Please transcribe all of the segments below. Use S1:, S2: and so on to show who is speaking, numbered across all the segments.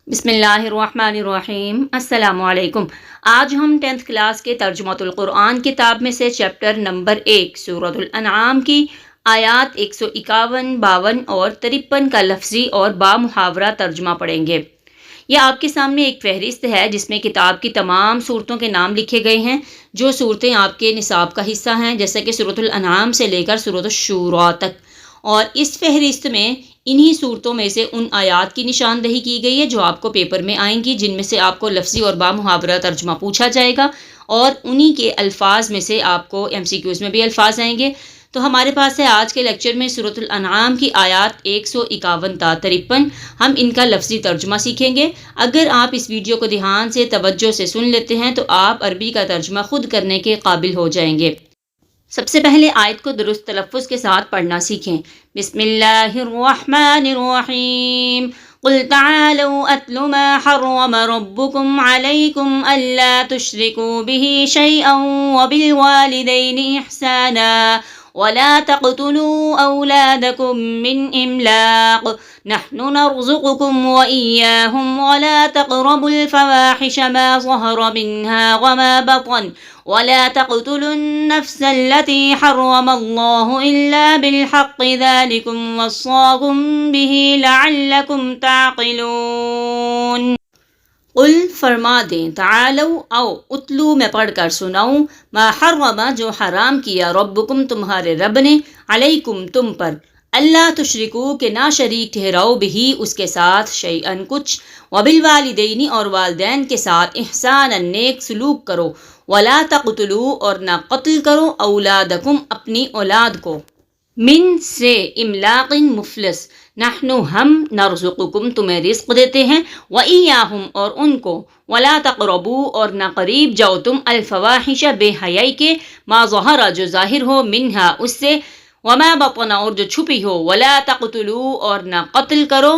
S1: بسم اللہ الرحمن الرحیم۔ السلام علیکم۔ آج ہم 10th کلاس کے ترجمۃ القرآن کتاب میں سے چیپٹر نمبر 1 سورۃ الانعام کی آیات 151، 52 اور 53 کا لفظی اور بامحاورہ ترجمہ پڑھیں گے۔ یہ آپ کے سامنے ایک فہرست ہے جس میں کتاب کی تمام صورتوں کے نام لکھے گئے ہیں جو صورتیں آپ کے نصاب کا حصہ ہیں، جیسے کہ سورۃ الانعام سے لے کر سورۃ الشورى تک، اور اس فہرست میں انہی صورتوں میں سے ان آیات کی نشاندہی کی گئی ہے جو آپ کو پیپر میں آئیں گی، جن میں سے آپ کو لفظی اور بامحاورہ ترجمہ پوچھا جائے گا، اور انہی کے الفاظ میں سے آپ کو MCQs میں بھی الفاظ آئیں گے۔ تو ہمارے پاس ہے آج کے لیکچر میں سورۃ الانعام کی آیات 151 تا 53، ہم ان کا لفظی ترجمہ سیکھیں گے۔ اگر آپ اس ویڈیو کو دھیان سے توجہ سے سن لیتے ہیں تو آپ عربی کا ترجمہ خود کرنے کے قابل ہو جائیں گے۔ سب سے پہلے آیت کو درست تلفظ کے ساتھ پڑھنا سیکھیں۔ بسم اللہ الرحمن الرحیم۔ قل تعالوا اتل ما حرم ربكم عليكم الا تشركوا به شيئا وبالوالدين احسانا ولا تقتلوا أولادكم من إملاق نحن نرزقكم وإياهم ولا تقربوا الفواحش ما ظهر منها وما بطن ولا تقتلوا النفس التي حرم الله إلا بالحق ذلكم وصاكم به لعلكم تعقلون۔ قل فرما دیں، تعالو او اتلو میں پڑھ کر سناؤں، ما حرم جو حرام کیا، ربکم تمہارے رب نے، علیکم تم پر، اللہ تشرکو کہ نہ شریک ٹھہراؤ بھی اس کے ساتھ، شیئن کچھ، وبالوالدین اور والدین کے ساتھ، احسانا نیک سلوک کرو، ولا تقتلو اور نہ قتل کرو، اولادکم اپنی اولاد کو، من سے املاق مفلس، نحن ہم، نرزقکم تمہیں رزق دیتے ہیں، وإیاہم اور ان کو، ولا تقربو اور نہ قریب جاؤ تم، الفواحش بے حیائی کے، ما ظہر جو ظاہر ہو، منہا اس سے، وما بطن اور جو چھپی ہو، ولا تقتلو اور نہ قتل کرو،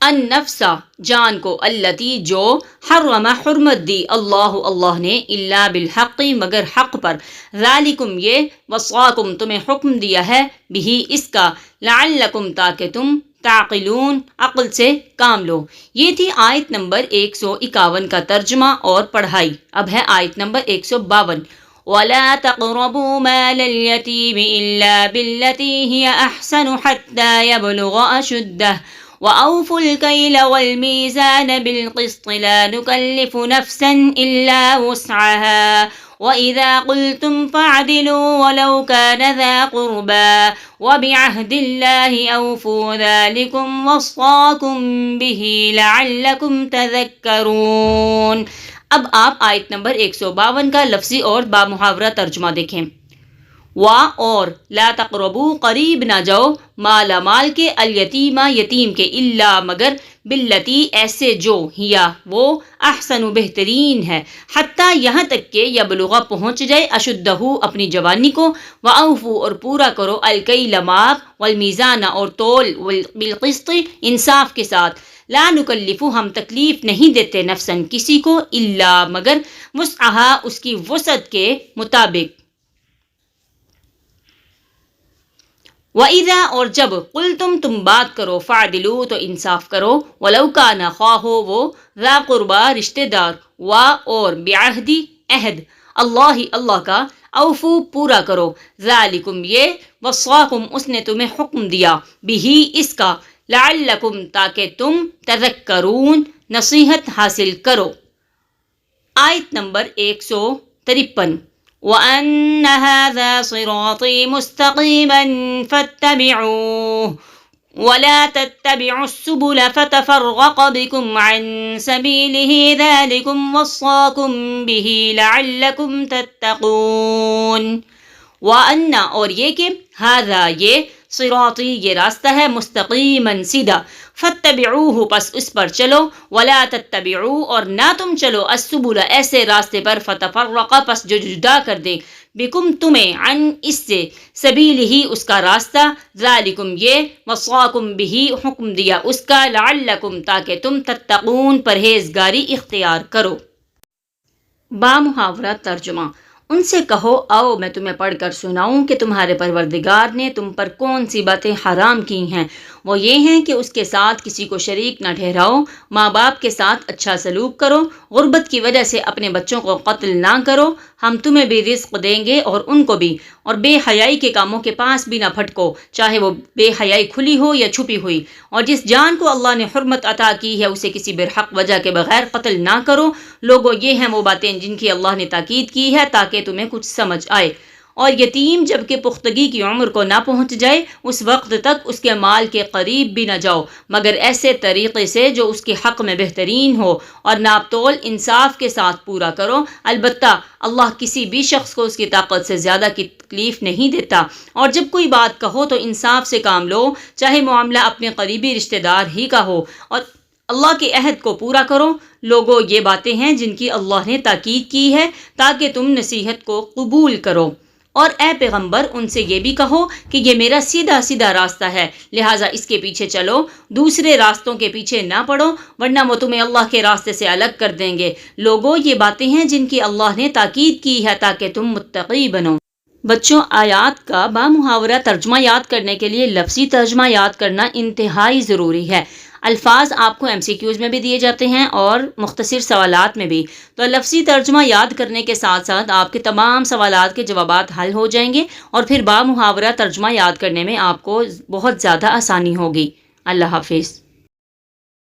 S1: النفس جان کو، التی جو، حرم حرمت دی، اللہ نے، الا بالحق مگر حق پر، ذالکم یہ، وصاکم تمہیں حکم دیا ہے، بھی اس کا، لعلکم تاکہ تم، تعقلون عقل سے کام لو۔ یہ تھی آیت نمبر 151 کا ترجمہ اور پڑھائی۔ اب ہے آیت نمبر 152۔ وَلَا تَقْرَبُوا مَالَ الْيَتِيمِ إِلَّا بِالَّتِي هِيَ أَحْسَنُ حَتَّى يَبْلُغَ أَشُدَّهُ وَأَوْفُوا الْكَيْلَ وَالْمِيزَانَ بِالْقِسْطِ لَا نُكَلِّفُ نَفْسًا إِلَّا وُسْعَهَا وَإِذَا قُلْتُمْ فَاعْدِلُوا وَلَوْ كَانَ ذَا قُرْبَى وَبِعَهْدِ اللَّهِ أَوْفُوا ذَلِكُمْ وَصَّاكُمْ بِهِ لَعَلَّكُمْ تَذَكَّرُونَ۔ اب آپ آیت نمبر 152 کا لفظی اور بامحاورہ ترجمہ دیکھیں۔ وا اور، لا تقربو قریب نہ جاؤ، مالا مال کے، الیتیمہ یتیم کے، الا مگر، باللتی ایسے جو، ہیا وہ، احسن بہترین ہے، حتیٰ یہاں تک کہ، یبلغ پہنچ جائے، اشدہ اپنی جوانی کو، واوفو اور پورا کرو، الکیل ماپ، والمیزان اور تول، بالقسط انصاف کے ساتھ، لا نکلف ہم تکلیف نہیں دیتے، نفسن کسی کو، الا مگر، وسعہا اس کی وسعت کے مطابق۔ وَإِذَا اور جب، قُلْتُمْ تم بات کرو، فَعْدِلُوا تو انصاف کرو، وَلَوْ كَانَ خواہ ہو وہ، ذَا قُرْبَى رشتہ دار، وا اور، بعہدی عہد، اللہ کا، اوفو پورا کرو، ذَلِكُمْ یہ، وصاکم اس نے تمہیں حکم دیا، بھی اس کا، لعلکم تاکہ تم، تذکرون نصیحت حاصل کرو۔ آیت نمبر 153۔ وَأَنَّ هَذَا صِرَاطِي مُسْتَقِيمًا فَاتَّبِعُوهُ وَلَا تَتَّبِعُوا السُّبُلَ فَتَفَرَّقَ بِكُمْ عَن سَبِيلِهِ ذَلِكُمْ وَصَّاكُمْ بِهِ لَعَلَّكُمْ تَتَّقُونَ۔ وَأَنَّ اور یہ کہ، هَذَا یہ، صراطی یہ راستہ ہے، مستقیماً سیدھا، فاتبعوہ پس اس پر چلو، ولا تتبعوا اور نہ تم چلو، السبل ایسے راستے پر، فتفرق پس جو جدا کر دے، بکم تمہیں، عن اس سے، سبیلہ اس کا راستہ، ذالکم یہ، وصاکم بہ حکم دیا اس کا، لعلکم تاکہ تم، تتقون پرہیزگاری اختیار کرو۔ بامحاورہ ترجمہ۔ ان سے کہو، آؤ میں تمہیں پڑھ کر سناؤں کہ تمہارے پروردگار نے تم پر کون سی باتیں حرام کی ہیں، وہ یہ ہیں کہ اس کے ساتھ کسی کو شریک نہ ٹھہراؤ، ماں باپ کے ساتھ اچھا سلوک کرو، غربت کی وجہ سے اپنے بچوں کو قتل نہ کرو، ہم تمہیں بھی رزق دیں گے اور ان کو بھی، اور بے حیائی کے کاموں کے پاس بھی نہ پھٹکو، چاہے وہ بے حیائی کھلی ہو یا چھپی ہوئی، اور جس جان کو اللہ نے حرمت عطا کی ہے اسے کسی برحق وجہ کے بغیر قتل نہ کرو۔ لوگوں، یہ ہیں وہ باتیں جن کی اللہ نے تاکید کی ہے تاکہ تمہیں کچھ سمجھ آئے۔ اور یتیم جب کہ پختگی کی عمر کو نہ پہنچ جائے اس وقت تک اس کے مال کے قریب بھی نہ جاؤ، مگر ایسے طریقے سے جو اس کے حق میں بہترین ہو، اور ناپ تول انصاف کے ساتھ پورا کرو۔ البتہ اللہ کسی بھی شخص کو اس کی طاقت سے زیادہ کی تکلیف نہیں دیتا، اور جب کوئی بات کہو تو انصاف سے کام لو، چاہے معاملہ اپنے قریبی رشتہ دار ہی کا ہو، اور اللہ کے عہد کو پورا کرو۔ لوگوں، یہ باتیں ہیں جن کی اللہ نے تاکید کی ہے تاکہ تم نصیحت کو قبول کرو، اور اے پیغمبر ان سے یہ بھی کہو کہ یہ میرا سیدھا سیدھا راستہ ہے، لہٰذا اس کے پیچھے چلو، دوسرے راستوں کے پیچھے نہ پڑو، ورنہ وہ تمہیں اللہ کے راستے سے الگ کر دیں گے۔ لوگوں، یہ باتیں ہیں جن کی اللہ نے تاکید کی ہے تاکہ تم متقی بنو۔ بچوں، آیات کا بامحاورہ ترجمہ یاد کرنے کے لیے لفظی ترجمہ یاد کرنا انتہائی ضروری ہے۔ الفاظ آپ کو MCQs میں بھی دیے جاتے ہیں اور مختصر سوالات میں بھی، تو لفظی ترجمہ یاد کرنے کے ساتھ ساتھ آپ کے تمام سوالات کے جوابات حل ہو جائیں گے، اور پھر بامحاورہ ترجمہ یاد کرنے میں آپ کو بہت زیادہ آسانی ہوگی۔ اللہ حافظ۔